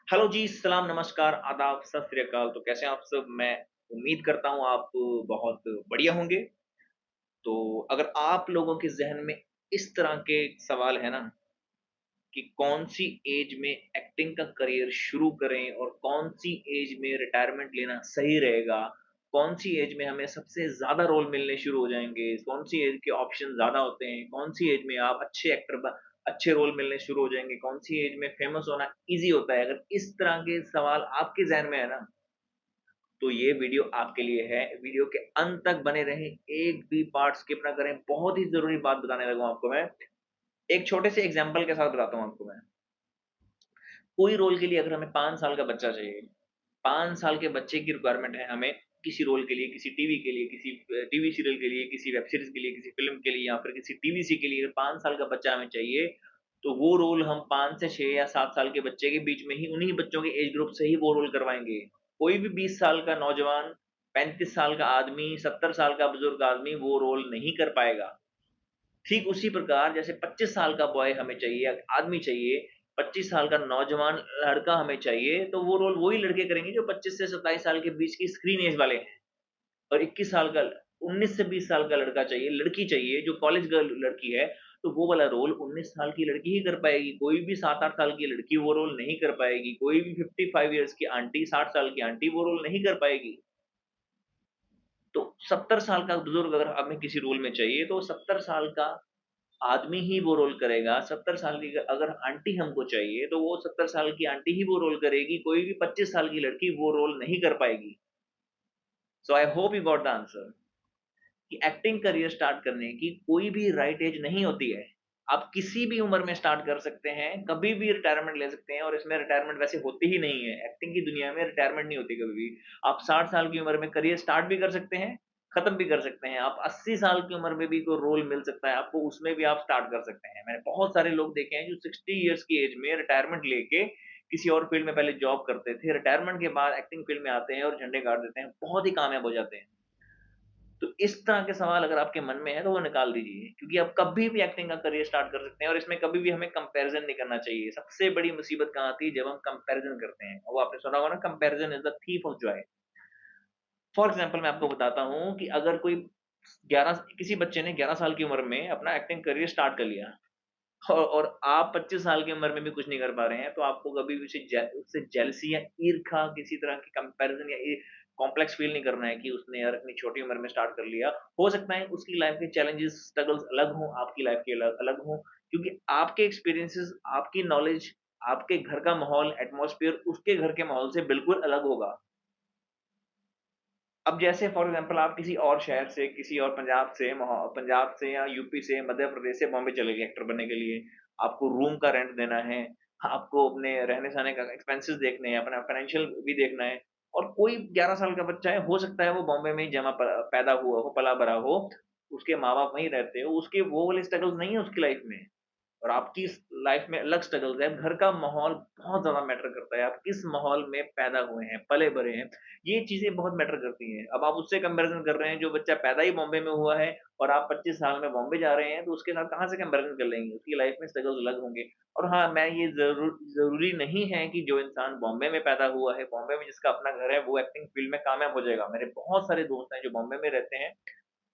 Hello जी, सलाम, नमस्कार, आदाब, सत श्री अकाल। तो कैसे हैं आप सब? मैं उम्मीद करता हूँ आप बहुत बढ़िया होंगे। तो अगर आप लोगों के ज़हन में इस तरह के सवाल है ना कि कौन-सी ऐज में एक्टिंग का करियर शुरू करें और कौन-सी ऐज में रिटायरमेंट लेना सही रहेगा, कौन-सी ऐज में हमें सबसे ज़्यादा रोल मिलने शुरू हो जाएँगे, कौन-सी ऐज के ऑप्शन ज़्यादा होते हैं, कौन-सी ऐज में आप अच्छे रोल मिलने शुरू हो जाएँगे, कौन-सी ऐज में फेमस होना ईज़ी होता है। अगर इस तरह के सवाल आपके ज़हन में है ना, तो ये वीडियो आपके लिए है। वीडियो के अंत तक बने रहें, एक भी पार्ट स्किप ना करें। बहुत ही ज़रूरी बात बताने लगा हूँ आपको मैं। एक छोटे से एग्ज़ाम्पल के साथ बताता हूँ आपको मैं। कोई रोल के लिए अगर हमें 5 साल का बच्चा चाहिए, 5 साल के बच्चे की रिक्वायरमेंट है हमें किसी रोल के लिए, किसी टीवी के लिए, किसी टीवी सीरियल के लिए, किसी वेब सीरीज़ के लिए, किसी फ़िल्म के लिए या फिर किसी टीवीसी के लिए अगर 5 साल का बच्चा हमें चाहिए, तो वो रोल हम 5 से 6 या 7 साल के बच्चे के बीच में ही उन्हीं बच्चों के एज ग्रुप से ही वो रोल करवाएँगे। कोई भी 20 साल का नौजवान, 35 साल का आदमी, 70 साल का बुज़ुर्ग आदमी वो रोल नहीं कर पाएगा। ठीक उसी प्रकार जैसे 25 साल का बॉय हमें चाहिए, आदमी चाहिए, 25 साल का नौजवान लड़का हमें चाहिए, तो वो रोल वही लड़के करेंगे जो 25 से 27 साल के बीच की स्क्रीन एज वाले हैं। और 21 साल का 19 से 20 साल का लड़का चाहिए, लड़की चाहिए जो कॉलेज गर्ल लड़की है, तो वो वाला रोल 19 साल की लड़की ही कर पाएगी। कोई भी 7-8 साल की लड़की वो रोल नहीं कर पाएगी। कोई भी 55 इयर्स की आंटी, 60 साल की आंटी वो रोल नहीं कर पाएगी। तो 70 साल का बुजुर्ग अगर हमें किसी रोल में चाहिए, तो 70 साल का आदमी ही वो रोल करेगा। 70 साल की अगर आंटी हमको चाहिए, तो वो 70 साल की आंटी ही वो रोल करेगी। कोई भी 25 साल की लड़की वो रोल नहीं कर पाएगी। So I hope you got the answer कि एक्टिंग करियर स्टार्ट करने की कोई भी राइट एज नहीं होती है। आप किसी भी उम्र में स्टार्ट कर सकते हैं, कभी भी रिटायरमेंट ले सकते हैं और इसमें रिटायरमेंट वैसे होती ही नहीं है। एक्टिंग की दुनिया में रिटायरमेंट नहीं होती कभी भी। आप 60 साल की उम्र में करियर स्टार्ट भी कर सकते हैं, खत्म भी कर सकते हैं। आप 80 साल की उम्र में भी कोई रोल मिल सकता है आपको, उसमें भी आप स्टार्ट कर सकते हैं। मैंने बहुत सारे लोग देखे हैं जो 60 इयर्स की एज में रिटायरमेंट लेके किसी और फील्ड में पहले जॉब करते थे, रिटायरमेंट के बाद एक्टिंग फील्ड में आते हैं और झंडे गाड़ देते हैं, बहुत ही कामयाब हो जाते हैं। तो इस तरह के सवाल अगर आपके मन में है तो वो निकाल दीजिए, क्योंकि आप कभी भी एक्टिंग का करियर स्टार्ट कर सकते हैं और इसमें कभी भी हमें कंपैरिज़न नहीं करना चाहिए। सबसे बड़ी मुसीबत कहाँ आती है जब हम कंपैरिज़न करते हैं, और वो आपने सुना होगा ना, comparison is the thief of Joy. For example मैं आपको बताता हूँ कि अगर कोई 11 किसी बच्चे ने 11 साल की उम्र में अपना एक्टिंग करियर स्टार्ट कर लिया और आप 25 साल की उम्र में भी कुछ नहीं कर पा रहे हैं, तो आपको कभी भी उससे जेलसी या ईर्ष्या, किसी तरह की कंपैरिज़न या कॉम्प्लेक्स फ़ील नहीं करना है कि उसने यार इतनी छोटी उम्र में स्टार्ट कर लिया। हो सकता है उसकी लाइफ़ के चैलेंजेस, स्ट्रगल्स अलग हों, आपकी लाइफ़ के अलग अलग हों, क्योंकि आपके एक्सपीरियंसेस, आपकी नॉलेज, आपके घर का माहौल, एटमॉस्फियर उसके घर के माहौल से बिल्कुल अलग होगा। अब जैसे फॉर एग्ज़ाम्पल आप किसी और शहर से, किसी और पंजाब से या यूपी से, मध्य प्रदेश से बॉम्बे चले गए एक्टर बनने के लिए। आपको रूम का रेंट देना है, आपको अपने रहने-सहने का एक्सपेंसेस देखने हैं, अपना फाइनेंशियल भी देखना है। और कोई 11 साल का बच्चा है, हो सकता है वो बॉम्बे में ही पैदा हुआ हो, पला-बड़ा हो, उसके माँ-बाप वहीं रहते हो, उसके वो वाले स्ट्रगल्स नहीं है उसकी लाइफ़ में। और आपकी स लाइफ़ में अलग स्ट्रगल्स है। घर का माहौल बहुत ज़्यादा मैटर करता है। आप किस माहौल में पैदा हुए हैं, पले-बड़े हैं, ये चीज़ें बहुत मैटर करती हैं। अब आप उससे कंपैरिज़न कर रहे हैं जो बच्चा पैदा ही बॉम्बे में हुआ है और आप 25 साल में बॉम्बे जा रहे हैं, तो उसके साथ कहाँ से कंपैरिज़न कर लेंगे? उसकी लाइफ़ में स्ट्रगल्स अलग होंगे। और हाँ, मैं ये ज़रूरी नहीं है कि जो इंसान बॉम्बे में पैदा हुआ है, बॉम्बे में जिसका अपना घर है, वो एक्टिंग फ़ील्ड में कामयाब हो जाएगा। मेरे बहुत सारे दोस्त हैं जो बॉम्बे में रहते हैं,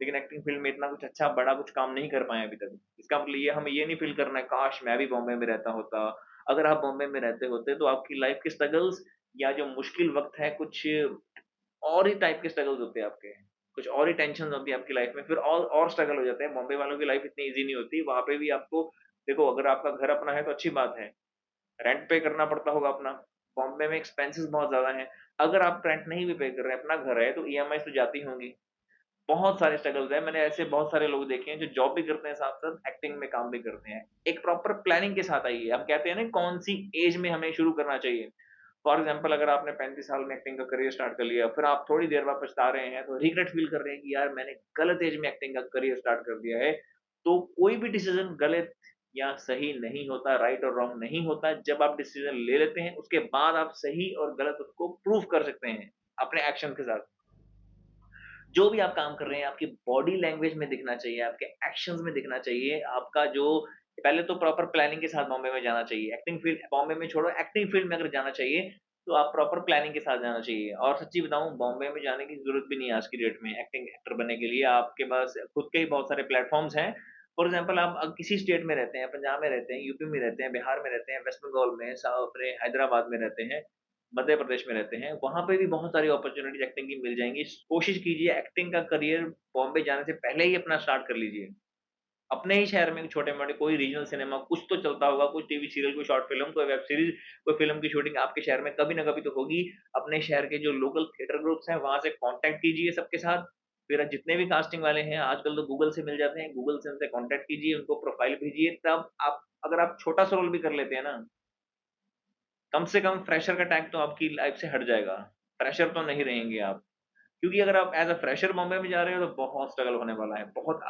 लेकिन एक्टिंग फ़ील्ड में इतना कुछ अच्छा बड़ा कुछ काम नहीं कर पाए अभी तक। इसका मतलब ये हमें ये नहीं फ़ील करना है काश मैं भी बॉम्बे में रहता होता। अगर आप बॉम्बे में रहते होते तो आपकी लाइफ़ के स्ट्रगल्स या जो मुश्किल वक़्त है कुछ और ही टाइप के स्ट्रगल्स होते आपके। कुछ और ही टेंशन्स होती है आपकी लाइफ़ में, फिर और स्ट्रगल हो जाते हैं। बॉम्बे वालों की लाइफ़ इतनी ईज़ी नहीं होती। वहाँ पे भी आपको देखो, अगर आपका घर अपना है तो अच्छी बात है। रेंट पे करना पड़ता होगा अपना। बॉम्बे में एक्सपेंसेस बहुत ज़्यादा हैं। अगर आप रेंट नहीं भी पे कर रहे हैं, अपना घर है तो ईएमआईज़ तो जाती होंगी। बहुत सारे स्ट्रगल्स हैं। मैंने ऐसे बहुत सारे लोग देखे हैं जो जॉब भी करते हैं साथ-साथ, एक्टिंग में काम भी करते हैं। एक प्रॉपर प्लानिंग के साथ आइए। हम कहते हैं ना कौन-सी एज में हमें शुरू करना चाहिए। फॉर एग्ज़ाम्पल अगर आपने 35 साल में एक्टिंग का करियर स्टार्ट कर लिया, फिर आप थोड़ी देर बाद पछता रहे हैं, तो रिग्रेट फील कर रहे हैं कि यार मैंने गलत एज में एक्टिंग का करियर स्टार्ट कर दिया है। तो कोई भी डिसीज़न गलत या सही नहीं होता, राइट और रॉन्ग नहीं होता। जब आप डिसीज़न ले लेते हैं, उसके बाद आप सही और गलत उसको प्रूव कर सकते हैं, अपने एक्शन के साथ। जो भी आप काम कर रहे हैं, आपकी बॉडी लैंग्वेज में दिखना चाहिए, आपके एक्शंस में दिखना चाहिए, आपका जो पहले तो प्रॉपर प्लानिंग के साथ बॉम्बे में जाना चाहिए। एक्टिंग फ़ील्ड बॉम्बे में छोड़ो, एक्टिंग फ़ील्ड में अगर जाना चाहिए, तो आप प्रॉपर प्लानिंग के साथ जाना चाहिए। और सच्ची बताऊँ, बॉम्बे में जाने की ज़रूरत भी नहीं है आज की डेट में एक्टिंग एक्टर बनने के लिए। आपके पास खुद के ही बहुत सारे प्लेटफ़ॉर्म्स हैं। फॉर एग्ज़ाम्पल आप किसी स्टेट में रहते हैं, पंजाब में रहते हैं, यूपी में रहते हैं, बिहार में रहते हैं, वेस्ट बंगाल में, अपने हैदराबाद में रहते हैं, मध्य प्रदेश में रहते हैं, वहाँ पे भी बहुत सारी अपॉर्च्युनिटीज़ एक्टिंग की मिल जाएँगी। कोशिश कीजिए एक्टिंग का करियर बॉम्बे जाने से पहले ही अपना स्टार्ट कर लीजिए। अपने ही शहर में छोटे-मोटे कोई रीजनल सिनेमा कुछ तो चलता होगा, कोई टीवी सीरियल, कोई शॉर्ट फ़िल्म, कोई वेब सीरीज़, कोई फ़िल्म की शूटिंग आपके शहर में कभी न कभी तो होगी। अपने शहर के जो लोकल थिएटर ग्रुप्स हैं, वहाँ से कॉन्टैक्ट कीजिए सबके साथ। फिर जितने भी कास्टिंग वाले हैं, आजकल तो गूगल से मिल जाते हैं, गूगल से उनसे कॉन्टैक्ट कीजिए, उनको प्रोफ़ाइल भेजिए, तब आप अगर आप छोटा-सा रोल भी कर लेते हैं ना, कम से कम फ्रेशर का टैग तो आपकी लाइफ़ से हट जाएगा। फ्रेशर तो नहीं रहेंगे आप। क्योंकि अगर आप एज़ अ फ्रेशर बॉम्बे में जा रहे हो, तो बहुत स्ट्रगल होने वाला है। बहुत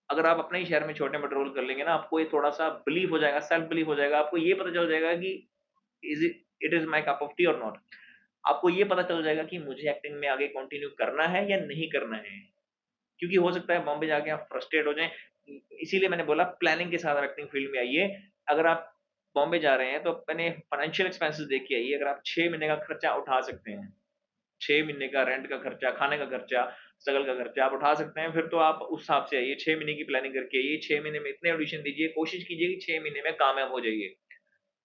अगर आप अपने ही शहर में छोटे-मोटे रोल कर लेंगे ना, आपको ये थोड़ा-सा बिलीव हो जाएगा, सेल्फ बिलीव हो जाएगा। आपको ये पता चल जाएगा कि it is my cup of T और नॉट। आपको ये पता चल जाएगा कि मुझे एक्टिंग में आगे कंटिन्यू करना है या नहीं करना है। क्योंकि हो सकता है बॉम्बे जाके आप फ्रस्ट्रेट हो जाएँ। इसीलिए मैंने बोला प्लानिंग के साथ आप एक्टिंग फील्ड में आइए। अगर आप बॉम्बे जा रहे हैं, तो अपने फाइनेंशियल एक्सपेंसेस देख के आइए। अगर आप 6 महीने का खर्चा उठा सकते हैं, 6 महीने का रेंट का खर्चा, खाने का खर्चा, स्ट्रगल का खर्चा आप उठा सकते हैं, फिर तो आप उस हिसाब से आइए, 6 महीने की प्लानिंग करके आइए, 6 महीने में इतने ऑडिशन दीजिए, कोशिश कीजिए कि 6 महीने में कामयाब हो जाइए।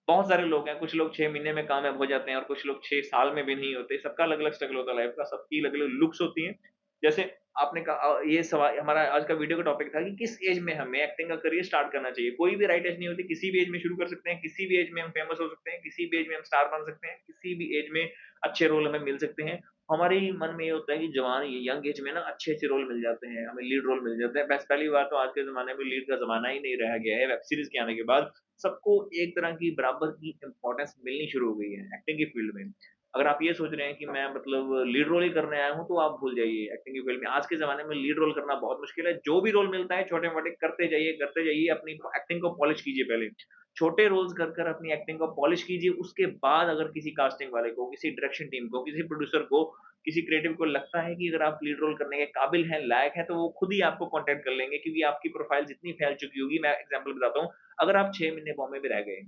बहुत सारे लोग हैं, कुछ लोग 6 महीने में कामयाब हो जाते हैं और कुछ लोग 6 साल में भी नहीं होते। सबका अलग-अलग स्ट्रगल होता है लाइफ़ का, सबकी अलग-अलग लुक्स होती हैं। जैसे आपने कहा ये सवाल हमारा आज का वीडियो का टॉपिक था कि किस एज में हमें एक्टिंग का करियर स्टार्ट करना चाहिए। कोई भी राइट एज नहीं होती, किसी भी एज में शुरू कर सकते हैं, किसी भी एज में हम फेमस हो सकते हैं, किसी भी एज में हम स्टार बन सकते हैं, किसी भी एज में अच्छे रोल हमें मिल सकते हैं। हमारे ही मन में ये होता है कि जवान यंग एज में ना अच्छे-अच्छे रोल मिल जाते हैं, हमें लीड रोल मिल जाता है। बस पहली बात तो आज के ज़माने में लीड का ज़माना ही नहीं रह गया है, वेब सीरीज़ के आने के बाद सबको एक तरह की बराबर की इम्पोर्टेंस मिलनी शुरू हो गई है एक्टिंग की फील्ड में। अगर आप ये सोच रहे हैं कि मैं मतलब लीड रोल ही करने आया हूँ, तो आप भूल जाइए एक्टिंग की फील्ड में। आज के ज़माने में लीड रोल करना बहुत मुश्किल है। जो भी रोल मिलता है छोटे-मोटे करते जाइए, अपनी एक्टिंग को पॉलिश कीजिए पहले। छोटे रोल्स कर अपनी एक्टिंग को पॉलिश कीजिए, उसके बाद अगर किसी कास्टिंग वाले को, किसी डायरेक्शन टीम को, किसी प्रोड्यूसर को, किसी क्रिएटिव को लगता है कि अगर आप लीड रोल करने के काबिल हैं, लायक हैं, तो वो खुद ही आपको कॉन्टैक्ट कर लेंगे क्योंकि आपकी प्रोफाइल जितनी फैल चुकी होगी। मैं एग्ज़ाम्पल बताता हूँ, अगर आप 6 महीने बॉम्बे में रह गए,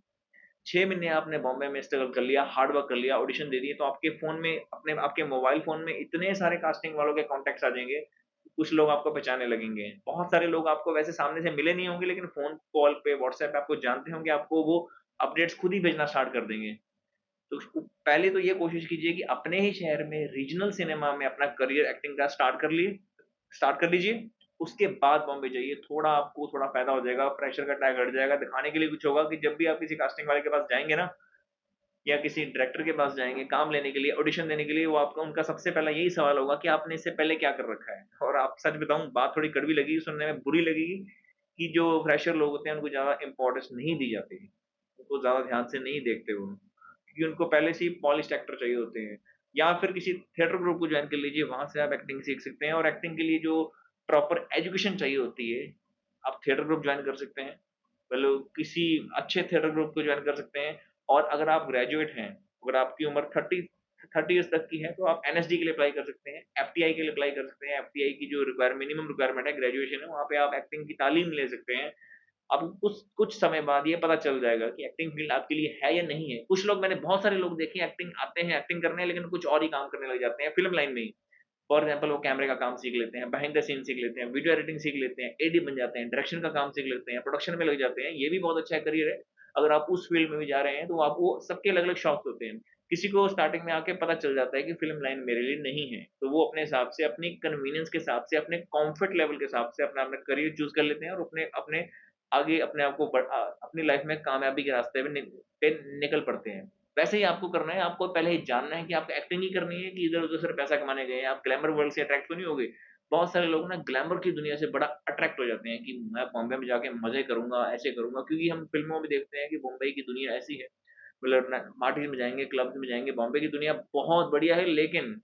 6 महीने आपने बॉम्बे में स्ट्रगल कर लिया, हार्ड वर्क कर लिया, ऑडिशन दे दिए, तो आपके फ़ोन में अपने आपके मोबाइल फ़ोन में इतने सारे कास्टिंग वालों के कॉन्टैक्ट्स आ जाएँगे, कुछ लोग आपको पहचानने लगेंगे। बहुत सारे लोग आपको वैसे सामने से मिले नहीं होंगे, लेकिन फ़ोन कॉल पे, व्हाट्सएप पे आपको जानते होंगे, आपको वो अपडेट्स खुद ही भेजना स्टार्ट कर देंगे। तो पहले तो ये कोशिश कीजिए कि अपने ही शहर में रीजनल सिनेमा में अपना करियर एक्टिंग का स्टार्ट कर लीजिए। उसके बाद बॉम्बे जाइए, थोड़ा आपको थोड़ा फ़ायदा हो जाएगा, प्रेशर का टैग हट जाएगा, दिखाने के लिए कुछ होगा कि जब भी आप किसी कास्टिंग वाले के पास जाएँगे ना, या किसी डायरेक्टर के पास जाएँगे काम लेने के लिए, ऑडिशन देने के लिए, वो आपका उनका सबसे पहला यही सवाल होगा कि आपने इससे पहले क्या कर रखा है? और आप सच बताऊँ, बात थोड़ी कड़वी लगेगी, सुनने में बुरी लगेगी कि जो फ्रेशर लोग होते हैं, उनको ज़्यादा इम्पोर्टेंस नहीं दी जाती। उनको ज़्यादा ध्यान से नहीं देखते वो, क्योंकि उनको पहले से ही पॉलिश्ड एक्टर चाहिए होते हैं। या फिर किसी थिएटर ग्रुप को जॉइन कर लीजिए, वहाँ से आप एक्टिंग सीख सकते हैं और एक्टिंग के लिए जो प्रॉपर एजुकेशन चाहिए होती है, आप थिएटर ग्रुप जॉइन कर सकते हैं। मतलब किसी अच्छे थिएटर ग्रुप को जॉइन कर सकते हैं। और अगर आप ग्रेजुएट हैं, अगर आपकी उम्र 30 ईयर्स तक की है, तो आप एनएसडी के लिए अप्लाई कर सकते हैं, एफटीआई के लिए अप्लाई कर सकते हैं। एफटीआई की जो मिनिमम रिक्वायरमेंट है, ग्रेजुएशन है, वहाँ पे आप एक्टिंग की तालीम ले सकते हैं। अब कुछ कुछ समय बाद ये पता चल जाएगा कि एक्टिंग फ़ील्ड आपके लिए है या नहीं है। कुछ लोग, मैंने बहुत सारे लोग देखे हैं, एक्टिंग आते हैं एक्टिंग करने, लेकिन कुछ और ही काम करने लग जाते हैं फ़िल्म लाइन में ही। फॉर एग्ज़ाम्पल वो कैमरे का काम सीख लेते हैं, बिहाइंड द सीन सीख लेते हैं, वीडियो एडिटिंग सीख लेते हैं, एडी बन जाते हैं, डायरेक्शन का काम सीख लेते हैं, प्रोडक्शन में लग जाते हैं। ये भी बहुत अच्छा करियर है। अगर आप उस फ़ील्ड में भी जा रहे हैं, तो आपको सबके अलग-अलग शौक होते हैं। किसी को स्टार्टिंग में आके पता चल जाता है कि फ़िल्म लाइन मेरे लिए नहीं है, तो वो अपने हिसाब से, अपनी कन्वीनियंस के हिसाब से, अपने कम्फ़र्ट लेवल के हिसाब से अपना अपना करियर चूज़ कर लेते हैं और अपने अपने आगे अपने आप को अपनी लाइफ़ में कामयाबी के रास्ते पे निकल पड़ते हैं। वैसे ही आपको करना है, आपको पहले ही जानना है कि आपको एक्टिंग ही करनी है कि इधर-उधर सिर्फ़ पैसा कमाने गए हैं, आप ग्लैमर वर्ल्ड से अट्रैक्ट तो नहीं हो गए। बहुत सारे लोग ना ग्लैमर की दुनिया से बड़ा अट्रैक्ट हो जाते हैं कि मैं बॉम्बे में जाके मज़े करूँगा, ऐसे करूँगा, क्योंकि हम फ़िल्मों में देखते हैं कि मुंबई की दुनिया ऐसी है। मतलब ना पार्टीज़ में जाएँगे, क्लब्स में जाएँगे, बॉम्बे की दुनिया बहुत बढ़िया है, लेकिन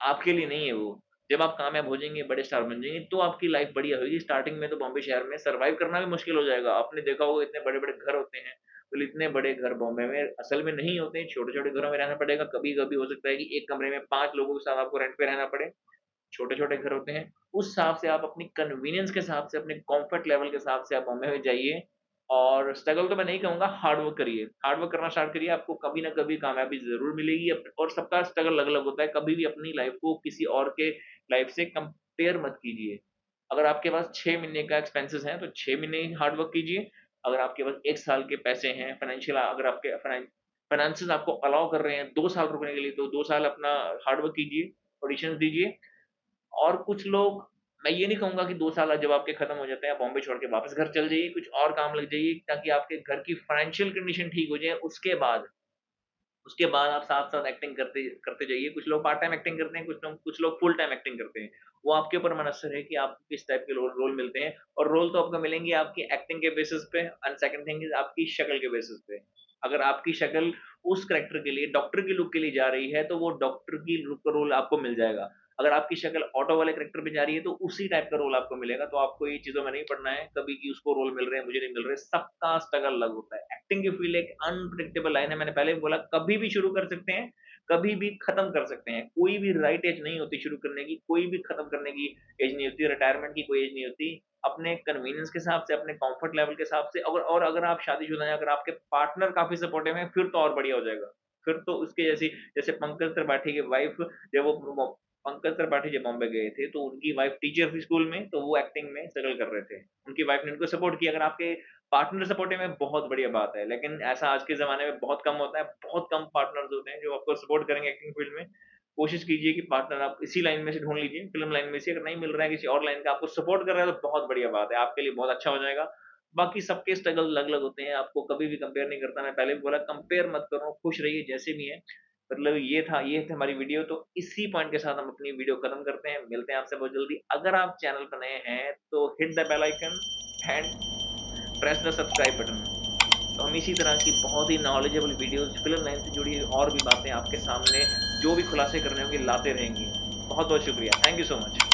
आपके लिए नहीं है वो। जब आप कामयाब हो जाएँगे, बड़े स्टार बन जाएँगे, तो आपकी लाइफ़ बढ़िया होएगी। स्टार्टिंग में तो बॉम्बे शहर में सर्वाइव करना भी मुश्किल हो जाएगा। आपने देखा होगा इतने बड़े-बड़े घर होते हैं, तो इतने बड़े घर बॉम्बे में असल में नहीं होते हैं, छोटे-छोटे घरों में रहना पड़ेगा। कभी-कभी हो सकता है कि एक कमरे में 5 लोगों के साथ आपको रेंट पे रहना पड़े। छोटे-छोटे घर होते हैं। उस हिसाब से आप अपनी कन्वीनियंस के हिसाब से, अपने कम्फर्ट लेवल के हिसाब से आप बॉम्बे में जाइए। और स्ट्रगल तो मैं नहीं कहूँगा, हार्ड वर्क करिए। हार्ड वर्क करना स्टार्ट करिए, आपको कभी न कभी कामयाबी ज़रूर मिलेगी और सबका स्ट्रगल अलग-अलग होता है। कभी भी अपनी लाइफ़ को किसी और के लाइफ़ से कंपेयर मत कीजिए। अगर आपके पास 6 महीने का एक्सपेंसेस है, तो 6 महीने ही हार्ड वर्क कीजिए। अगर आपके पास 1 साल के पैसे हैं, फाइनेंशियल अगर आपके फाइनेंसेस आपको अलाउ कर रहे हैं 2 साल रुकने के लिए, तो 2 साल अपना हार्ड वर्क कीजिए, ऑडिशंस दीजिए। और कुछ लोग, मैं ये नहीं कहूँगा कि 2 साल जब आपके खत्म हो जाते हैं, आप बॉम्बे छोड़ के वापस घर चले जाइए, कुछ और काम लग जाइए ताकि आपके घर की फाइनेंशियल कंडीशन ठीक हो जाए, उसके बाद आप साथ-साथ एक्टिंग करते करते जाइए। कुछ लोग पार्ट टाइम एक्टिंग करते हैं, कुछ लोग फुल टाइम एक्टिंग करते हैं। वो आपके ऊपर मनहसर है कि आपको किस टाइप के रोल रोल मिलते हैं और रोल तो आपको मिलेंगे आपकी एक्टिंग के बेसिस पे एंड सेकंड थिंग इज़ आपकी शक्ल के बेसिस पे। अगर आपकी शक्ल उस कैरेक्टर के लिए, डॉक्टर की लुक के लिए जा रही है, तो वो डॉक्टर की लुक का रोल आपको मिल जाएगा। अगर आपकी शक्ल ऑटो वाले कैरेक्टर पे जा रही है, तो उसी टाइप का रोल आपको मिलेगा। तो आपको ये चीज़ों में नहीं पड़ना है कभी कि उसको रोल मिल रहे हैं, मुझे नहीं मिल रहे। सबका स्ट्रगल अलग होता है। एक्टिंग की फ़ील्ड एक अनप्रेडिक्टेबल लाइन है, मैंने पहले भी बोला, कभी भी शुरू कर सकते हैं, कभी भी खत्म कर सकते हैं। कोई भी राइट एज नहीं होती शुरू करने की, कोई भी खत्म करने की एज नहीं होती, रिटायरमेंट की कोई एज नहीं होती। अपने कन्वीनियंस के हिसाब से, अपने कम्फर्ट लेवल के हिसाब से अगर आप शादीशुदा हैं, अगर आपके पार्टनर काफ़ी सपोर्टिव हैं, फिर तो और बढ़िया हो जाएगा। फिर तो उसके जैसी, जैसे पंकज त्रिपाठी की वाइफ़, जब वो पंकज त्रिपाठी जब बॉम्बे गए थे, तो उनकी वाइफ़ टीचर थी स्कूल में, तो वो एक्टिंग में स्ट्रगल कर रहे थे। उनकी वाइफ़ ने उनको सपोर्ट किया। अगर आपके पार्टनर सपोर्टिव है, बहुत बढ़िया बात है, लेकिन ऐसा आज के ज़माने में बहुत कम होता है, बहुत कम पार्टनर्स होते हैं जो आपको सपोर्ट करेंगे एक्टिंग फील्ड में। कोशिश कीजिए कि पार्टनर आप इसी लाइन में से ढूँढ लीजिए, फ़िल्म लाइन में से। अगर नहीं मिल रहा है किसी और लाइन का, आपको सपोर्ट कर रहा है, तो बहुत बढ़िया बात है, आपके लिए बहुत अच्छा हो जाएगा। बाकी सबके स्ट्रगल अलग-अलग होते हैं, आपको कभी भी कंपेयर नहीं करता। मैं पहले भी बोला, कंपेयर मत करो, खुश रहिए जैसे भी हैं। मतलब ये थी हमारी वीडियो, तो इसी पॉइंट के साथ हम अपनी वीडियो खत्म करते हैं। मिलते हैं आपसे बहुत जल्दी। अगर आप चैनल पर नए हैं, तो hit the bell icon and press the subscribe button. तो हम इसी तरह की बहुत ही नॉलेजेबल वीडियोज़, फ़िल्म लाइन से जुड़ी हुई और भी बातें आपके सामने जो भी खुलासे करने होंगे लाते रहेंगे। बहुत-बहुत शुक्रिया। Thank you so much.